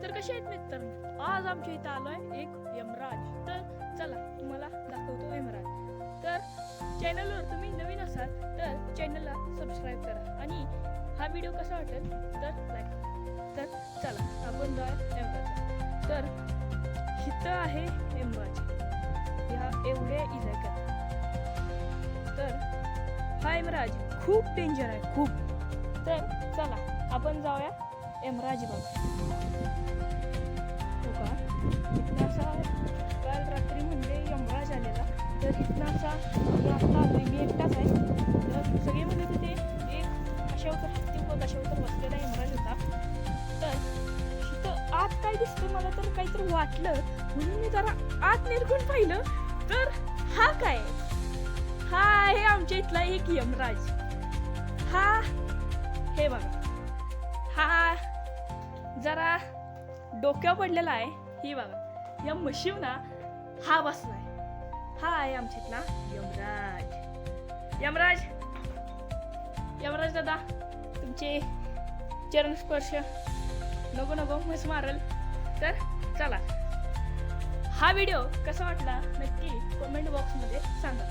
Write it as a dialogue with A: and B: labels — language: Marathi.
A: तर कसे आहेत मित्रांनो, आज आमच्या इथं आलोय एक यमराज. तर चला तुम्हाला दाखवतो यमराज. तर चॅनलवर तुम्ही नवीन असाल तर चॅनलला सबस्क्राईब करा आणि हा व्हिडिओ कसा वाटेल तर लाईक. तर चला आपण जाऊया यमराज. तर इथं आहे यमराज, ह्या एवढे इजा. तर हा यमराज खूप डेंजर आहे, खूप. तर चला आपण जाऊया यमराज बघा. हो का, इथनं असा काल रात्री म्हणजे यमराज आलेला. तर इथनं असा मी आता आलोय, मी एकटाच आहे. तर सगळे म्हणत होते एक अशावर हत्तीवर अशावर बसलेला यमराज होता. तर इथं आत काय दिसतं मला तर काहीतरी वाटलं, म्हणून मी जरा आत निरखून पाहिलं. तर हा काय, हा आहे आमच्या इथला एक यमराज. हा हे बघा, हा जरा डोक्यावर पडलेला आहे. ही बघा, या म्हशीव ना हा बसलाय. हा आहे आमच्या इथला यमराज. यमराज, यमराज दादा, तुमचे चरण स्पर्श नको नको, म्हस मारल. तर चला, हा व्हिडिओ कसा वाटला नक्की कमेंट बॉक्समध्ये सांगा.